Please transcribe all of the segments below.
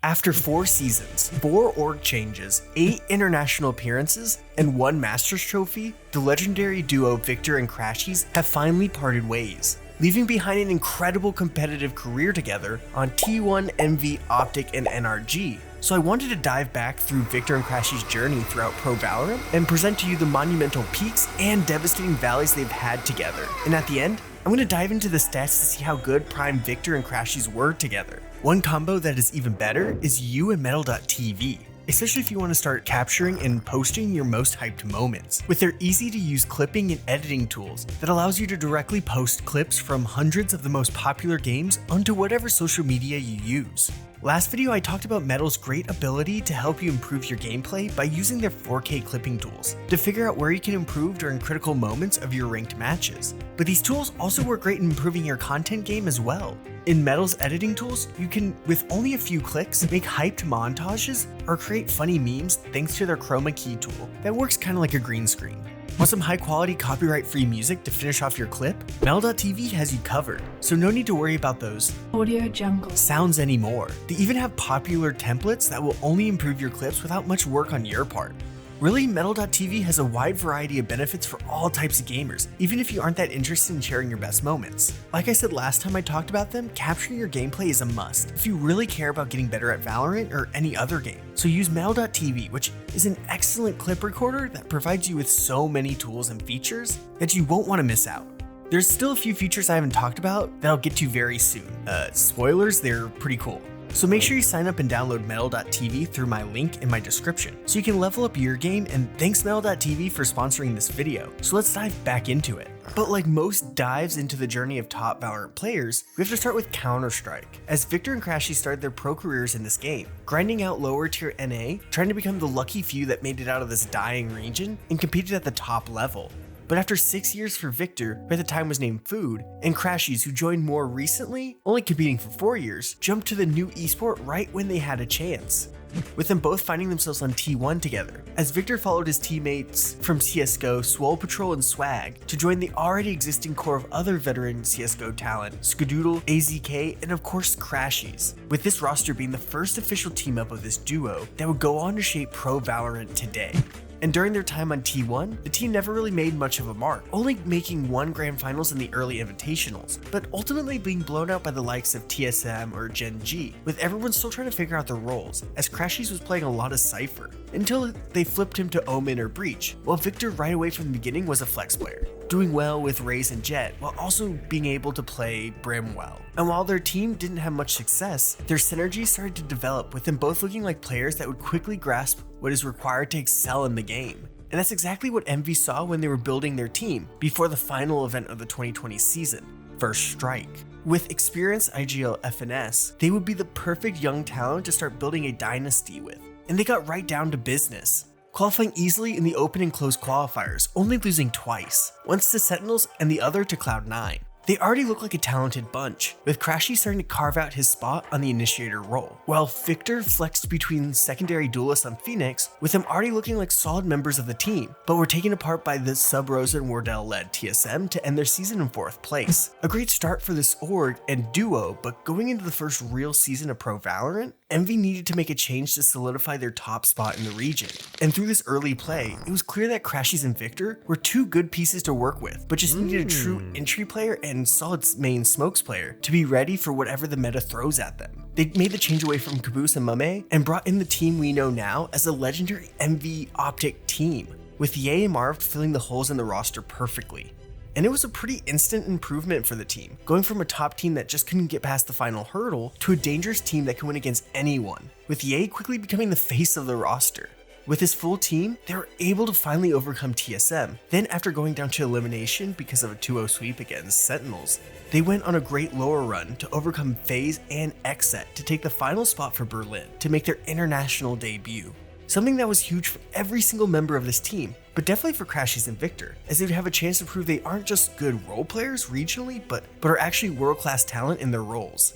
After 4 seasons, 4 org changes, 8 international appearances, and 1 Masters trophy, the legendary duo Victor and Crashies have finally parted ways, leaving behind an incredible competitive career together on T1, MV, Optic, and NRG. So I wanted to dive back through Victor and Crashies' journey throughout Pro Valorant and present to you the monumental peaks and devastating valleys they've had together. And at the end, I'm going to dive into the stats to see how good Prime Victor and Crashies were together. One combo that is even better is you and Metal.tv, especially if you want to start capturing and posting your most hyped moments. With their easy to use clipping and editing tools that allows you to directly post clips from hundreds of the most popular games onto whatever social media you use. Last video I talked about Metal's great ability to help you improve your gameplay by using their 4K clipping tools to figure out where you can improve during critical moments of your ranked matches. But these tools also work great in improving your content game as well. In Metal's editing tools, you can, with only a few clicks, make hyped montages or create funny memes thanks to their chroma key tool that works kind of like a green screen. Want some high quality copyright free music to finish off your clip? Metal.tv has you covered, so no need to worry about those Audio Jungle sounds anymore. They even have popular templates that will only improve your clips without much work on your part. Really, Metal.tv has a wide variety of benefits for all types of gamers, even if you aren't that interested in sharing your best moments. Like I said last time I talked about them, capturing your gameplay is a must if you really care about getting better at Valorant or any other game. So use Metal.tv, which is an excellent clip recorder that provides you with so many tools and features that you won't want to miss out. There's still a few features I haven't talked about that I'll get to very soon. Spoilers, they're pretty cool. So make sure you sign up and download Metal.tv through my link in my description so you can level up your game, and thanks Metal.tv for sponsoring this video. So let's dive back into it. But like most dives into the journey of top Valorant players, we have to start with Counter-Strike, as Victor and Crashies started their pro careers in this game, grinding out lower tier NA, trying to become the lucky few that made it out of this dying region and competed at the top level. But after 6 years for Victor, who at the time was named Food, and Crashies, who joined more recently, only competing for 4 years, jumped to the new esport right when they had a chance, with them both finding themselves on T1 together, as Victor followed his teammates from CSGO, Swole Patrol, and Swag to join the already existing core of other veteran CSGO talent, Skadoodle, AZK, and of course Crashies, with this roster being the first official team up of this duo that would go on to shape Pro Valorant today. And during their time on T1, the team never really made much of a mark, only making 1 grand finals in the early invitationals, but ultimately being blown out by the likes of TSM or Gen G, with everyone still trying to figure out their roles, as Crashies was playing a lot of Cypher, until they flipped him to Omen or Breach, while Victor right away from the beginning was a flex player, doing well with Raze and Jet, while also being able to play Brim well. And while their team didn't have much success, their synergy started to develop, with them both looking like players that would quickly grasp what is required to excel in the game. And that's exactly what MV saw when they were building their team before the final event of the 2020 season, First Strike. With experienced IGL FNS, they would be the perfect young talent to start building a dynasty with. And they got right down to business, qualifying easily in the open and closed qualifiers, only losing twice, once to Sentinels and the other to Cloud9. They already look like a talented bunch, with Crashies starting to carve out his spot on the initiator role, while Victor flexed between secondary duelists on Phoenix, with them already looking like solid members of the team, but were taken apart by the Sub-Rosa and Wardell-led TSM to end their season in 4th place. A great start for this org and duo, but going into the first real season of Pro Valorant, MV needed to make a change to solidify their top spot in the region. And through this early play, it was clear that Crashies and Victor were 2 good pieces to work with, but just needed a true entry player and solid main smokes player to be ready for whatever the meta throws at them. They made the change away from Caboose and Mame and brought in the team we know now as a legendary MV Optic team, with Ye and Marv filling the holes in the roster perfectly. And it was a pretty instant improvement for the team, going from a top team that just couldn't get past the final hurdle to a dangerous team that can win against anyone, with Ye quickly becoming the face of the roster. With his full team, they were able to finally overcome TSM. Then after going down to elimination because of a 2-0 sweep against Sentinels, they went on a great lower run to overcome FaZe and XSET to take the final spot for Berlin to make their international debut. Something that was huge for every single member of this team, but definitely for Crashies and Victor, as they would have a chance to prove they aren't just good role players regionally, but are actually world-class talent in their roles.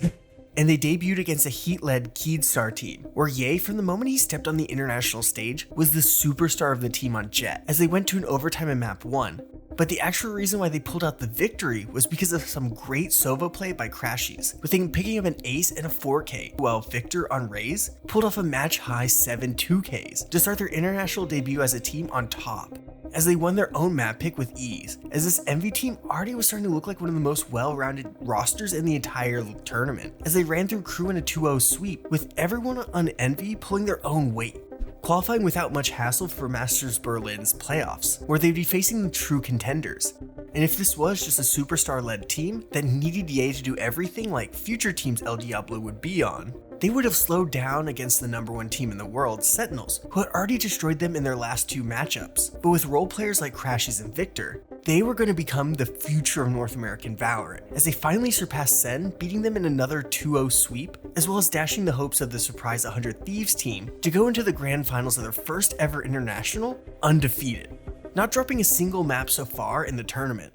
And they debuted against a Heat-led Keedstar team, where Ye, from the moment he stepped on the international stage, was the superstar of the team on Jet, as they went to an overtime in map 1. But the actual reason why they pulled out the victory was because of some great solo play by Crashies, with them picking up an ace and a 4K, while Victor on Rays pulled off a match-high 7 2Ks to start their international debut as a team on top, as they won their own map pick with ease, as this Envy team already was starting to look like one of the most well-rounded rosters in the entire tournament, as they ran through Crew in a 2-0 sweep, with everyone on Envy pulling their own weight, qualifying without much hassle for Masters Berlin's playoffs, where they'd be facing the true contenders. And if this was just a superstar-led team that needed Ye to do everything like future teams El Diablo would be on, they would have slowed down against the #1 team in the world, Sentinels, who had already destroyed them in their last 2 matchups. But with role players like Crashies and Victor, they were going to become the future of North American Valorant, as they finally surpassed Sen, beating them in another 2-0 sweep, as well as dashing the hopes of the surprise 100 Thieves team to go into the grand finals of their first ever international undefeated, not dropping a single map so far in the tournament.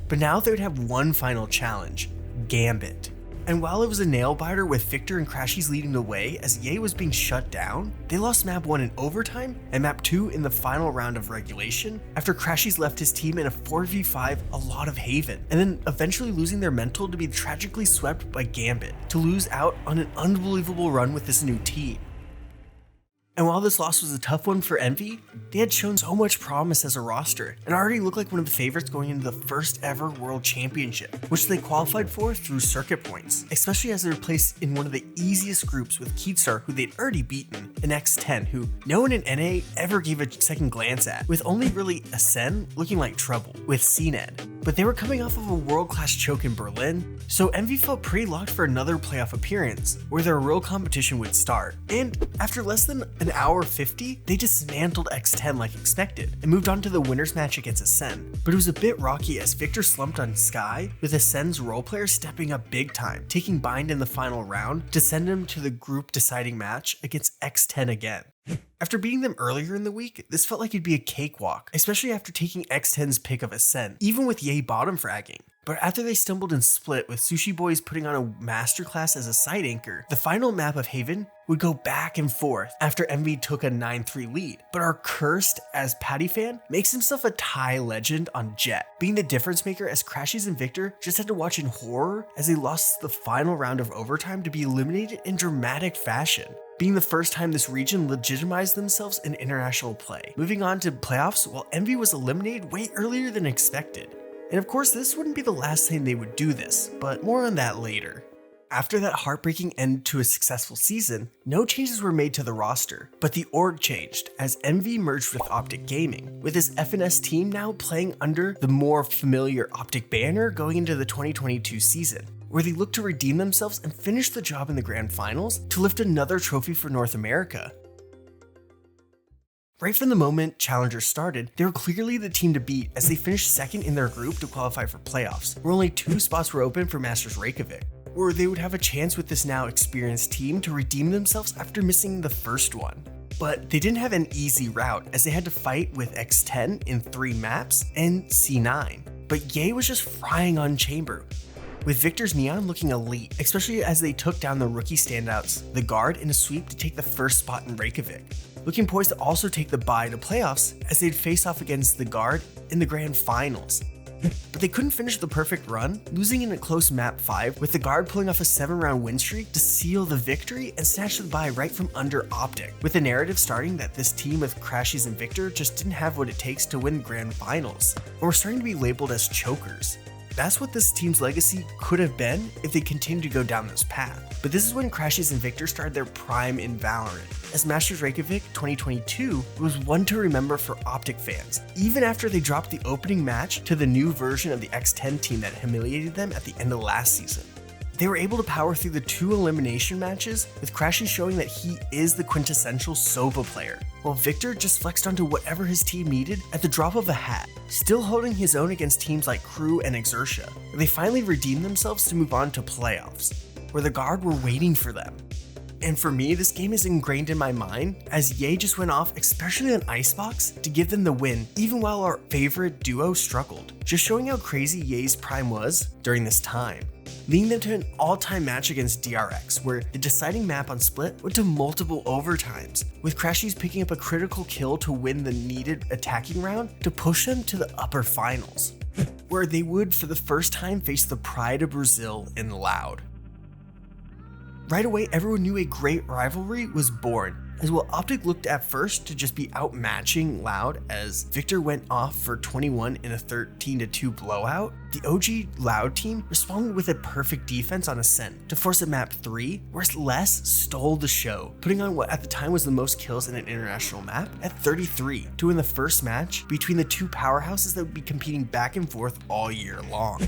But now they would have one final challenge, Gambit. And while it was a nail-biter with Victor and Crashies leading the way as Ye was being shut down, they lost map 1 in overtime and map 2 in the final round of regulation after Crashies left his team in a 4v5 a lot of Haven, and then eventually losing their mental to be tragically swept by Gambit to lose out on an unbelievable run with this new team. And while this loss was a tough one for Envy, they had shown so much promise as a roster and already looked like one of the favorites going into the first ever World Championship, which they qualified for through circuit points, especially as they were placed in one of the easiest groups with Keatstar, who they'd already beaten, and X10, who no one in NA ever gave a second glance at, with only really Ascen looking like trouble with CNED. But they were coming off of a world-class choke in Berlin, so Envy felt pretty locked for another playoff appearance, where their real competition would start. And after less than an hour 50, they dismantled X10 like expected, and moved on to the winner's match against Ascen. But it was a bit rocky as Victor slumped on Sky, with Ascen's role player stepping up big time, taking Bind in the final round to send him to the group deciding match against X10 again. After beating them earlier in the week, this felt like it'd be a cakewalk, especially after taking X10's pick of Ascen, even with Ye bottom fragging. But after they stumbled and split, with Sushi Boys putting on a masterclass as a side anchor, the final map of Haven would go back and forth after Envy took a 9-3 lead. But our cursed as Patty fan makes himself a Thai legend on Jet, being the difference maker as Crashies and Victor just had to watch in horror as they lost the final round of overtime to be eliminated in dramatic fashion, being the first time this region legitimized themselves in international play, moving on to playoffs while Envy was eliminated way earlier than expected. And of course, this wouldn't be the last time they would do this, but more on that later. After that heartbreaking end to a successful season, no changes were made to the roster, but the org changed as Envy merged with Optic Gaming, with his FNS team now playing under the more familiar Optic banner going into the 2022 season, where they look to redeem themselves and finish the job in the grand finals to lift another trophy for North America. Right from the moment Challenger started, they were clearly the team to beat as they finished second in their group to qualify for playoffs, where only 2 spots were open for Masters Reykjavik, where they would have a chance with this now experienced team to redeem themselves after missing the first one. But they didn't have an easy route as they had to fight with X10 in 3 maps and C9. But Ye was just frying on Chamber, with Victor's Neon looking elite, especially as they took down the rookie standouts, the Guard, in a sweep to take the first spot in Reykjavik, looking poised to also take the bye to playoffs as they'd face off against the Guard in the grand finals. But they couldn't finish the perfect run, losing in a close map 5, with the Guard pulling off a 7-round win streak to seal the victory and snatch the bye right from under Optic, with the narrative starting that this team with Crashies and Victor just didn't have what it takes to win grand finals, and were starting to be labeled as chokers. That's what this team's legacy could have been if they continued to go down this path. But this is when Crashies and Victor started their prime in Valorant, as Masters Reykjavik 2022 was one to remember for Optic fans, even after they dropped the opening match to the new version of the X10 team that humiliated them at the end of last season. They were able to power through the 2 elimination matches, with Crashies showing that he is the quintessential Sova player, while Victor just flexed onto whatever his team needed at the drop of a hat, still holding his own against teams like Crew and Exertia, where they finally redeemed themselves to move on to playoffs, where the Guard were waiting for them. And for me, this game is ingrained in my mind as Ye just went off, especially on Icebox, to give them the win, even while our favorite duo struggled. Just showing how crazy Ye's prime was during this time, leading them to an all-time match against DRX, where the deciding map on Split went to multiple overtimes, with Crashies picking up a critical kill to win the needed attacking round to push them to the upper finals, where they would for the first time face the pride of Brazil in Loud. Right away, everyone knew a great rivalry was born, as while Optic looked at first to just be outmatching Loud as Victor went off for 21 in a 13-2 blowout, the OG Loud team responded with a perfect defense on Ascent to force a map 3, whereas Les stole the show, putting on what at the time was the most kills in an international map at 33 to win the first match between the two powerhouses that would be competing back and forth all year long.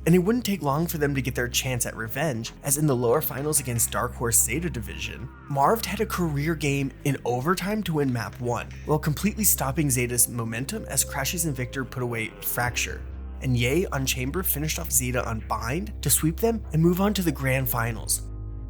And it wouldn't take long for them to get their chance at revenge, as in the lower finals against Dark Horse Zeta Division, Marv had a career game in overtime to win map 1, while completely stopping Zeta's momentum as Crashies and Victor put away Fracture. And Ye on Chamber finished off Zeta on Bind to sweep them and move on to the grand finals,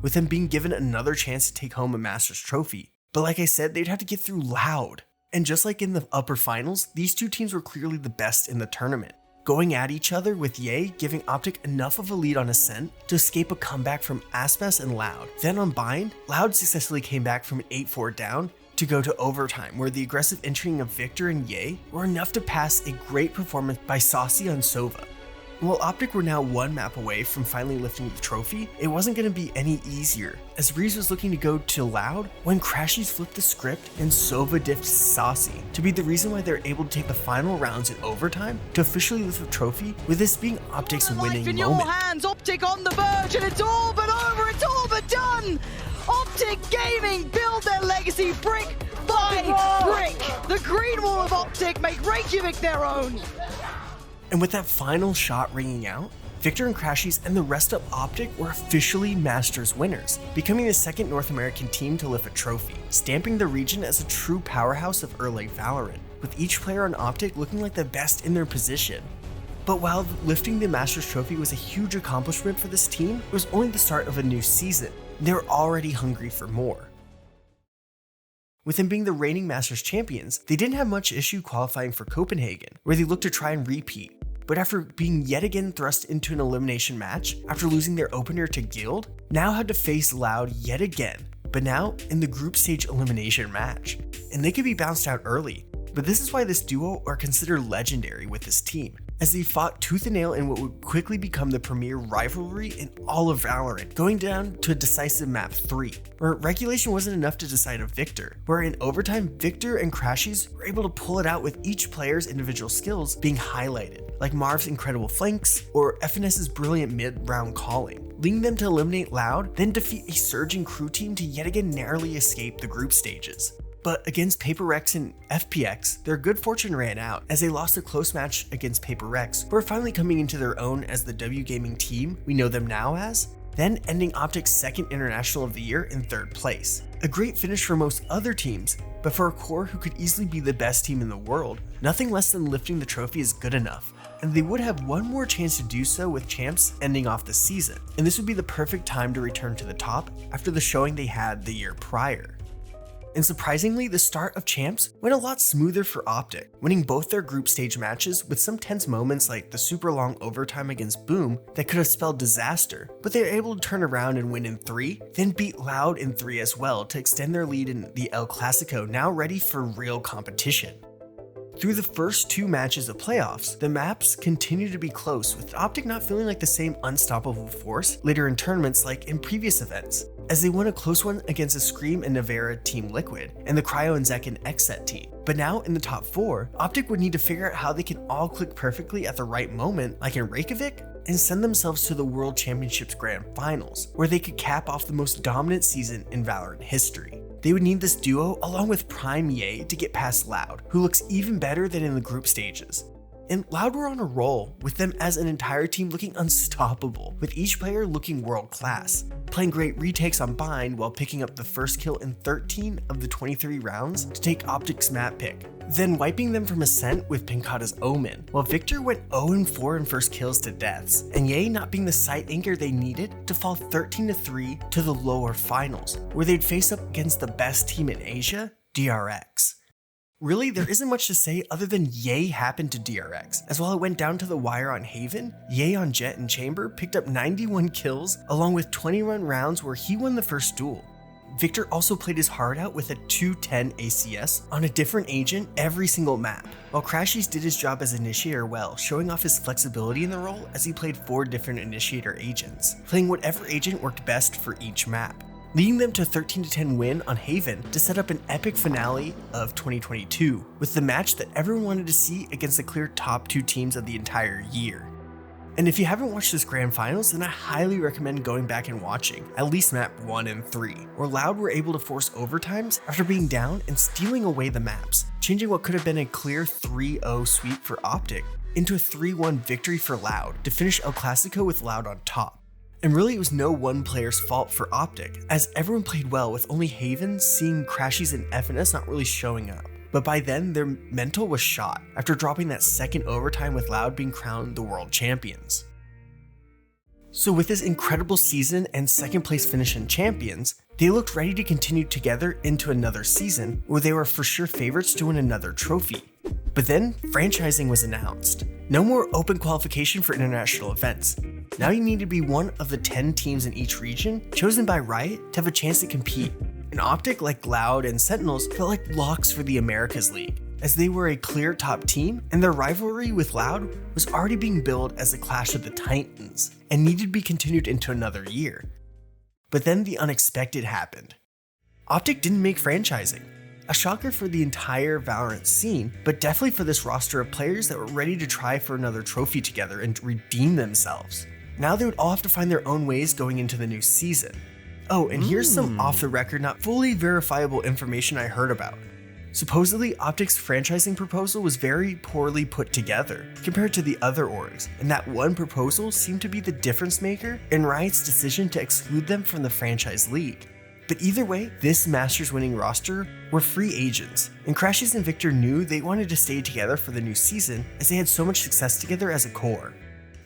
with them being given another chance to take home a Masters trophy. But like I said, they'd have to get through Loud. And just like in the upper finals, these two teams were clearly the best in the tournament, going at each other with Ye giving Optic enough of a lead on Ascent to escape a comeback from Aspas and Loud. Then on Bind, Loud successfully came back from an 8-4 down to go to overtime, where the aggressive entering of Victor and Ye were enough to pass a great performance by Saucy on Sova. And while Optic were now one map away from finally lifting the trophy, it wasn't going to be any easier, as Reese was looking to go to Loud when Crashies flipped the script and Sova diffed Saucy to be the reason why they're able to take the final rounds in overtime to officially lift the trophy, with this being Optic's winning in moment. Your hands, Optic on the verge, and it's all but over, it's all but done! Optic Gaming build their legacy brick by brick! The green wall of Optic make Reykjavik their own! And with that final shot ringing out, Victor and Crashies and the rest of Optic were officially Masters winners, becoming the second North American team to lift a trophy, stamping the region as a true powerhouse of early Valorant, with each player on Optic looking like the best in their position. But while lifting the Masters trophy was a huge accomplishment for this team, it was only the start of a new season. They were already hungry for more. With them being the reigning Masters champions, they didn't have much issue qualifying for Copenhagen, where they looked to try and repeat. But after being yet again thrust into an elimination match after losing their opener to Guild, now had to face Loud yet again, but now in the group stage elimination match. And they could be bounced out early, but this is why this duo are considered legendary with this team, as they fought tooth and nail in what would quickly become the premier rivalry in all of Valorant, going down to a decisive map 3, where regulation wasn't enough to decide a victor, where in overtime Victor and Crashies were able to pull it out with each player's individual skills being highlighted, like Marv's incredible flanks or FNS's brilliant mid-round calling, leading them to eliminate Loud, then defeat a surging crew team to yet again narrowly escape the group stages. But against Paper Rex and FPX, their good fortune ran out as they lost a close match against Paper Rex, who are finally coming into their own as the W Gaming team we know them now as, then ending Optic's second International of the Year in 3rd place. A great finish for most other teams, but for a core who could easily be the best team in the world, nothing less than lifting the trophy is good enough, and they would have one more chance to do so with Champs ending off the season, and this would be the perfect time to return to the top after the showing they had the year prior. And surprisingly, the start of Champs went a lot smoother for Optic, winning both their group stage matches with some tense moments like the super long overtime against Boom that could have spelled disaster, but they were able to turn around and win in 3, then beat Loud in 3 as well to extend their lead in the El Clasico, now ready for real competition. Through the first 2 matches of playoffs, the maps continue to be close, with Optic not feeling like the same unstoppable force later in tournaments like in previous events, as they won a close one against the Scream and Navera Team Liquid and the Cryo and Zek and Xset team. But now in the top 4, Optic would need to figure out how they can all click perfectly at the right moment, like in Reykjavik, and send themselves to the World Championships Grand Finals, where they could cap off the most dominant season in Valorant history. They would need this duo along with Prime Ye to get past Loud, who looks even better than in the group stages. and Loud were on a roll, with them as an entire team looking unstoppable, with each player looking world class, playing great retakes on Bind while picking up the first kill in 13 of the 23 rounds to take Optic's map pick, then wiping them from Ascent with Pincata's Omen, while Victor went 0-4 in first kills to deaths, and Ye not being the site anchor they needed to fall 13-3 to the lower finals, where they'd face up against the best team in Asia, DRX. Really, there isn't much to say other than Ye happened to DRX, as while it went down to the wire on Haven, Ye on Jet and Chamber picked up 91 kills along with 20-run rounds where he won the first duel. Victor also played his heart out with a 210 ACS on a different agent every single map, while Crashies did his job as initiator well, showing off his flexibility in the role as he played 4 different initiator agents, playing whatever agent worked best for each map, leading them to 13-10 win on Haven to set up an epic finale of 2022, with the match that everyone wanted to see against the clear top 2 teams of the entire year. And if you haven't watched this grand finals, then I highly recommend going back and watching at least map 1 and 3, where Loud were able to force overtimes after being down and stealing away the maps, changing what could have been a clear 3-0 sweep for Optic into a 3-1 victory for Loud to finish El Clasico with Loud on top. And really, it was no one player's fault for Optic, as everyone played well with only Haven seeing Crashies and FNS not really showing up. But by then, their mental was shot after dropping that second overtime with Loud being crowned the world champions. So with this incredible season and second place finish in champions, they looked ready to continue together into another season where they were for sure favorites to win another trophy. But then, franchising was announced. No more open qualification for international events. Now you need to be one of the 10 teams in each region chosen by Riot to have a chance to compete. And Optic, like Loud and Sentinels, felt like locks for the Americas League, as they were a clear top team and their rivalry with Loud was already being billed as a clash of the Titans and needed to be continued into another year. But then the unexpected happened. Optic didn't make franchising. A shocker for the entire Valorant scene, but definitely for this roster of players that were ready to try for another trophy together and redeem themselves. Now they would all have to find their own ways going into the new season. Oh, and here's some off-the-record, not fully verifiable information I heard about. Supposedly, Optic's franchising proposal was very poorly put together compared to the other orgs, and that one proposal seemed to be the difference maker in Riot's decision to exclude them from the franchise league. But either way, this Masters winning roster were free agents, and Crashies and Victor knew they wanted to stay together for the new season as they had so much success together as a core.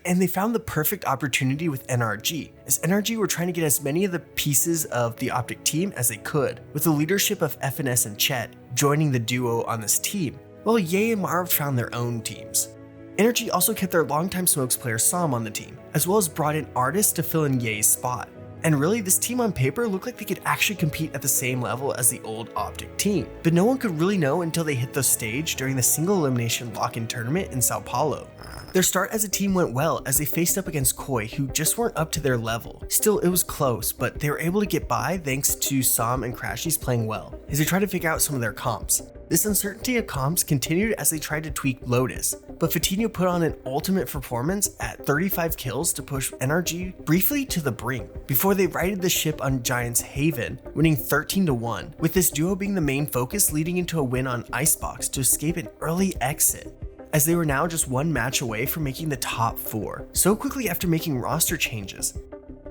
And they found the perfect opportunity with NRG, as NRG were trying to get as many of the pieces of the Optic team as they could, with the leadership of FNS and Chet joining the duo on this team, while Ye and Marv found their own teams. NRG also kept their longtime Smokes player Sam on the team, as well as brought in artists to fill in Ye's spot. And really, this team on paper looked like they could actually compete at the same level as the old Optic team, but no one could really know until they hit the stage during the single elimination lock-in tournament in Sao Paulo. Their start as a team went well as they faced up against Koi, who just weren't up to their level. Still, it was close, but they were able to get by thanks to Sam and Crashies playing well, as they tried to figure out some of their comps. This uncertainty of comps continued as they tried to tweak Lotus, but Fatinho put on an ultimate performance at 35 kills to push NRG briefly to the brink, before they righted the ship on Giants Haven, winning 13-1, with this duo being the main focus leading into a win on Icebox to escape an early exit, as they were now just one match away from making the top 4, so quickly after making roster changes.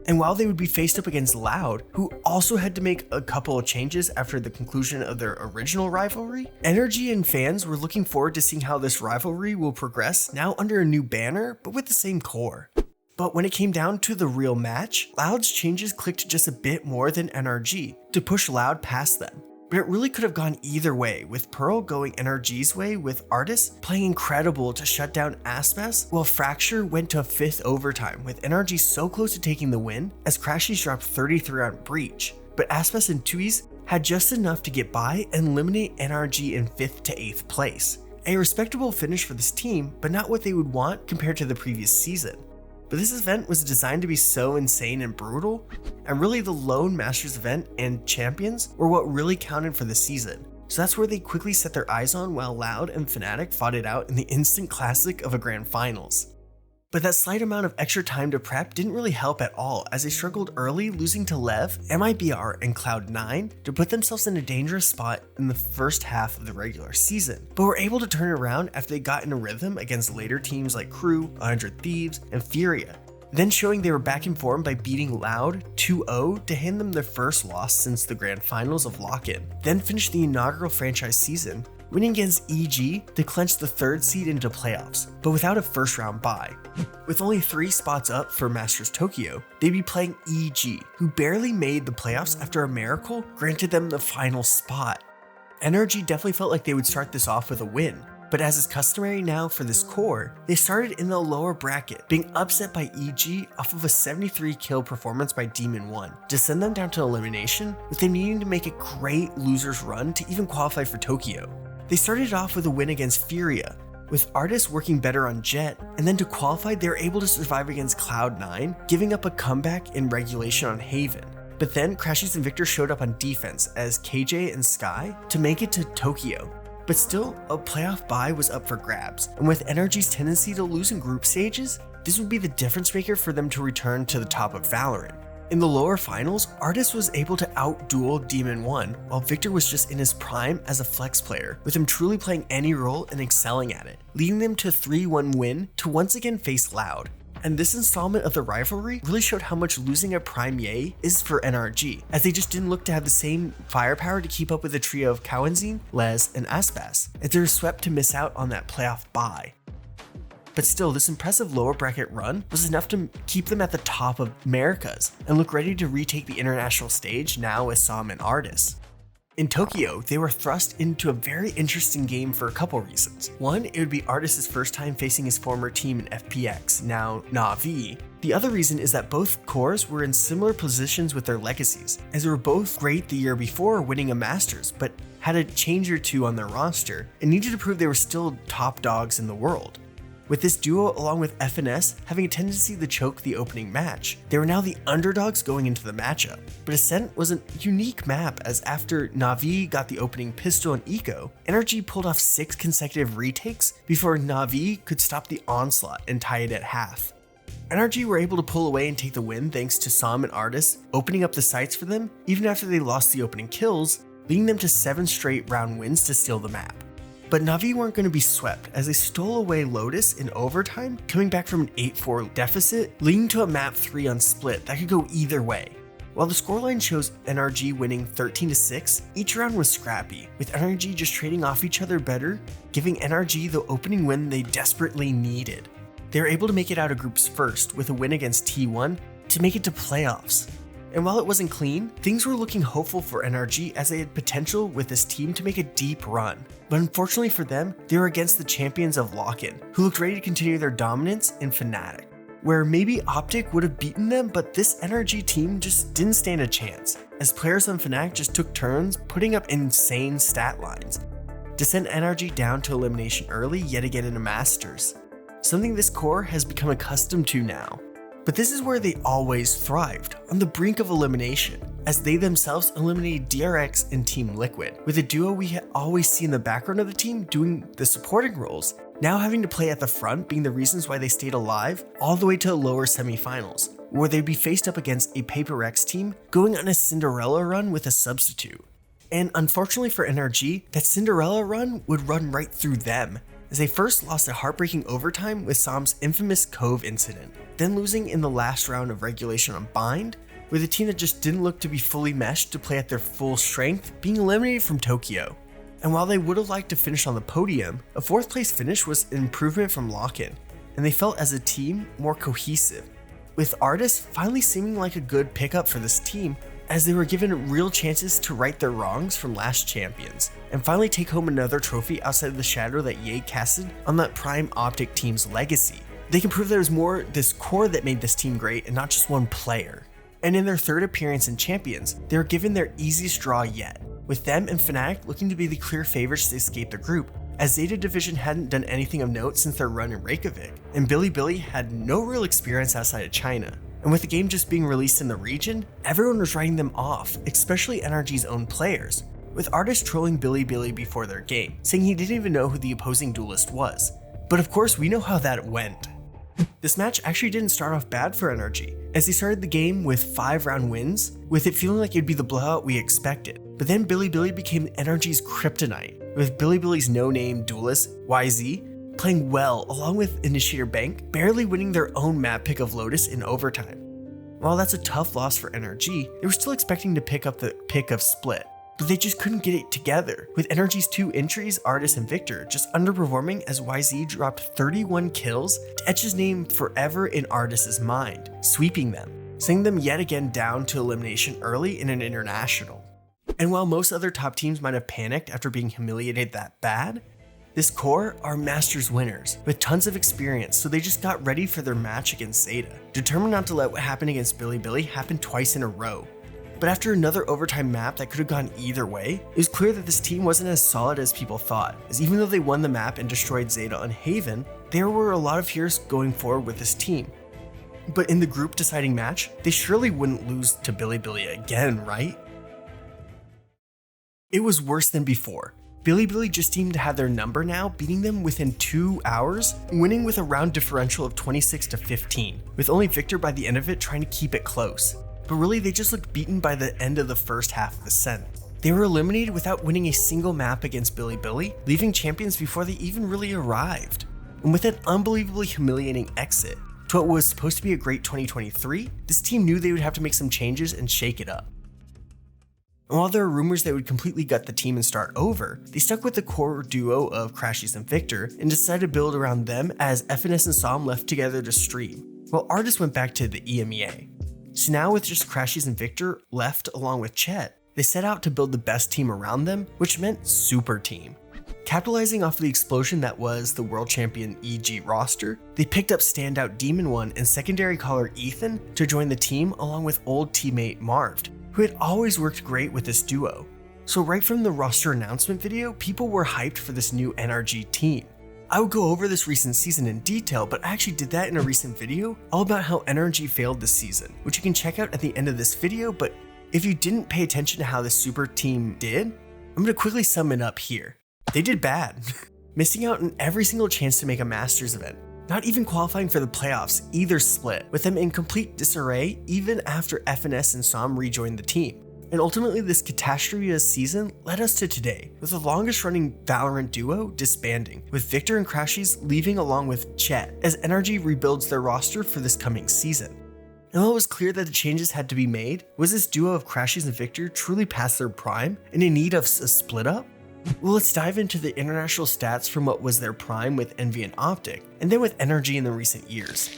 And while they would be faced up against Loud, who also had to make a couple of changes after the conclusion of their original rivalry, NRG and fans were looking forward to seeing how this rivalry will progress now under a new banner, but with the same core. But when it came down to the real match, Loud's changes clicked just a bit more than NRG to push Loud past them. But it really could have gone either way, with Pearl going NRG's way with Artis playing incredible to shut down Aspas, while Fracture went to a 5th overtime with NRG so close to taking the win as Crashies dropped 33 on Breach, but Aspas and Tuis had just enough to get by and eliminate NRG in 5th to 8th place. A respectable finish for this team, but not what they would want compared to the previous season. But this event was designed to be so insane and brutal, and really the lone Masters event and Champions were what really counted for the season. So that's where they quickly set their eyes on while Loud and Fnatic fought it out in the instant classic of a grand finals. But that slight amount of extra time to prep didn't really help at all, as they struggled early, losing to Lev, MIBR, and Cloud9 to put themselves in a dangerous spot in the first half of the regular season, but were able to turn it around after they got in a rhythm against later teams like Crew, 100 Thieves, and Furia, then showing they were back in form by beating Loud 2-0 to hand them their first loss since the grand finals of Lock-In, then finished the inaugural franchise season, winning against EG to clinch the 3rd seed into playoffs, but without a first round bye. With only 3 spots up for Masters Tokyo, they'd be playing EG, who barely made the playoffs after a miracle granted them the final spot. NRG definitely felt like they would start this off with a win, but as is customary now for this core, they started in the lower bracket, being upset by EG off of a 73 kill performance by Demon 1 to send them down to elimination, with them needing to make a great loser's run to even qualify for Tokyo. They started off with a win against Furia, with Artis working better on Jet, and then to qualify they were able to survive against Cloud9, giving up a comeback in regulation on Haven. But then Crashies and Victor showed up on defense as KJ and Sky to make it to Tokyo. But still, a playoff bye was up for grabs, and with NRG's tendency to lose in group stages, this would be the difference maker for them to return to the top of Valorant. In the lower finals, Artis was able to out-duel Demon 1, while Victor was just in his prime as a flex player, with him truly playing any role and excelling at it, leading them to a 3-1 win to once again face Loud. And this installment of the rivalry really showed how much losing a prime Ye is for NRG, as they just didn't look to have the same firepower to keep up with the trio of Kawenzine, Les, and Aspas, as they were swept to miss out on that playoff bye. But still, this impressive lower bracket run was enough to keep them at the top of Americas and look ready to retake the international stage now with Sam and Artis. In Tokyo, they were thrust into a very interesting game for a couple reasons. One, it would be Artis' first time facing his former team in FPX, now Na'Vi. The other reason is that both cores were in similar positions with their legacies, as they were both great the year before winning a Masters, but had a change or two on their roster and needed to prove they were still top dogs in the world. With this duo, along with FNS having a tendency to choke the opening match, they were now the underdogs going into the matchup. But Ascent was a unique map, as after Na'Vi got the opening pistol and eco, NRG pulled off 6 consecutive retakes before Na'Vi could stop the onslaught and tie it at half. NRG were able to pull away and take the win thanks to Sam and Artis opening up the sights for them even after they lost the opening kills, leading them to 7 straight round wins to steal the map. But Na'Vi weren't going to be swept, as they stole away Lotus in overtime, coming back from an 8-4 deficit, leading to a map 3 on split that could go either way. While the scoreline shows NRG winning 13-6, each round was scrappy, with NRG just trading off each other better, giving NRG the opening win they desperately needed. They were able to make it out of groups first with a win against T1 to make it to playoffs. And while it wasn't clean, things were looking hopeful for NRG, as they had potential with this team to make a deep run. But unfortunately for them, they were against the champions of Lock-In, who looked ready to continue their dominance in Fnatic, where maybe Optic would have beaten them, but this NRG team just didn't stand a chance, as players on Fnatic just took turns putting up insane stat lines to send NRG down to elimination early yet again in a Masters, something this core has become accustomed to now. But this is where they always thrived, on the brink of elimination, as they themselves eliminated DRX and Team Liquid, with a duo we had always seen in the background of the team doing the supporting roles, now having to play at the front being the reasons why they stayed alive all the way to the lower semifinals, where they'd be faced up against a Paper X team going on a Cinderella run with a substitute. And unfortunately for NRG, that Cinderella run would run right through them, as they first lost a heartbreaking overtime with Sam's infamous Cove incident, then losing in the last round of regulation on Bind, with a team that just didn't look to be fully meshed to play at their full strength, being eliminated from Tokyo. And while they would have liked to finish on the podium, a 4th place finish was an improvement from Lock-In, and they felt as a team more cohesive, with Artis finally seeming like a good pickup for this team, as they were given real chances to right their wrongs from last champions, and finally take home another trophy outside of the shadow that Ye casted on that prime Optic team's legacy. They can prove there was more this core that made this team great and not just one player. And in their 3rd appearance in Champions, they were given their easiest draw yet, with them and Fnatic looking to be the clear favorites to escape the group, as Zeta Division hadn't done anything of note since their run in Reykjavik, and Bilibili had no real experience outside of China. And with the game just being released in the region, everyone was writing them off, especially NRG's own players, with Artis trolling Bilibili before their game, saying he didn't even know who the opposing duelist was. But of course, we know how that went. This match actually didn't start off bad for NRG, as they started the game with 5-round wins, with it feeling like it'd be the blowout we expected. But then Bilibili became NRG's kryptonite, with Bilibili's no-name duelist, YZ, playing well along with Initiator Bank, barely winning their own map pick of Lotus in overtime. While that's a tough loss for NRG, they were still expecting to pick up the pick of Split, but they just couldn't get it together, with NRG's 2 entries, Artis and Victor, just underperforming as YZ dropped 31 kills to etch his name forever in Artis's mind, sweeping them, sending them yet again down to elimination early in an international. And while most other top teams might have panicked after being humiliated that bad, this core are Masters winners with tons of experience, so they just got ready for their match against Zeta, determined not to let what happened against Bilibili happen twice in a row. But after another overtime map that could have gone either way, it was clear that this team wasn't as solid as people thought, as even though they won the map and destroyed Zeta on Haven, there were a lot of fears going forward with this team. But in the group deciding match, they surely wouldn't lose to Bilibili again, right? It was worse than before. Bilibili just seemed to have their number now, beating them within 2 hours, winning with a round differential of 26-15, with only Victor by the end of it trying to keep it close. But really, they just looked beaten by the end of the first half of the set. They were eliminated without winning a single map against Bilibili, leaving champions before they even really arrived. And with an unbelievably humiliating exit to what was supposed to be a great 2023, this team knew they would have to make some changes and shake it up. And while there are rumors they would completely gut the team and start over, they stuck with the core duo of Crashies and Victor and decided to build around them as FNS and Som left together to stream, while Artis went back to the EMEA. So now with just Crashies and Victor left along with Chet, they set out to build the best team around them, which meant Super Team. Capitalizing off of the explosion that was the world champion EG roster, they picked up standout Demon One and secondary caller Ethan to join the team along with old teammate Marved, who had always worked great with this duo. So right from the roster announcement video, people were hyped for this new NRG team. I would go over this recent season in detail, but I actually did that in a recent video all about how NRG failed this season, which you can check out at the end of this video. But if you didn't pay attention to how this super team did, I'm going to quickly sum it up here. They did bad, missing out on every single chance to make a Masters event, not even qualifying for the playoffs either split, with them in complete disarray even after FNS and Som rejoined the team. And ultimately, this catastrophe season led us to today, with the longest running Valorant duo disbanding, with Victor and Crashies leaving along with Chet, as NRG rebuilds their roster for this coming season. And while it was clear that the changes had to be made, was this duo of Crashies and Victor truly past their prime and in need of a split up? Well, let's dive into the international stats from what was their prime with Envy and Optic, and then with NRG in the recent years.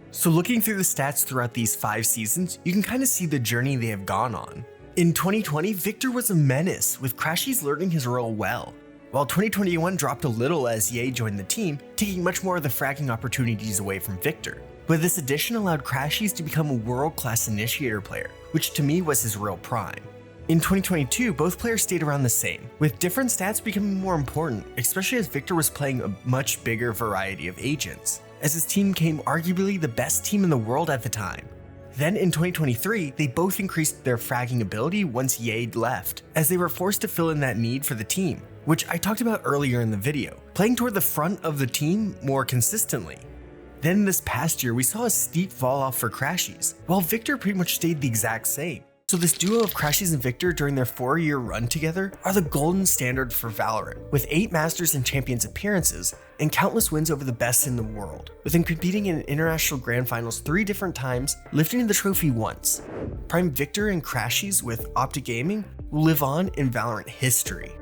So looking through the stats throughout these 5 seasons, you can kind of see the journey they have gone on. In 2020, Victor was a menace, with Crashies learning his role well, while 2021 dropped a little as Ye joined the team, taking much more of the fragging opportunities away from Victor. But this addition allowed Crashies to become a world-class initiator player, which to me was his real prime. In 2022, both players stayed around the same, with different stats becoming more important, especially as Victor was playing a much bigger variety of agents, as his team became arguably the best team in the world at the time. Then in 2023, they both increased their fragging ability once Ye left, as they were forced to fill in that need for the team, which I talked about earlier in the video, playing toward the front of the team more consistently. Then this past year, we saw a steep fall off for Crashies, while Victor pretty much stayed the exact same. So this duo of Crashies and Victor during their 4-year run together are the golden standard for Valorant, with 8 Masters and Champions appearances and countless wins over the best in the world, with them competing in international grand finals 3 different times, lifting the trophy once. Prime Victor and Crashies with Optic Gaming will live on in Valorant history.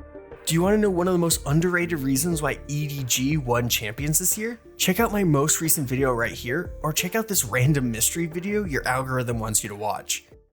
Do you want to know one of the most underrated reasons why EDG won champions this year? Check out my most recent video right here, or check out this random mystery video your algorithm wants you to watch.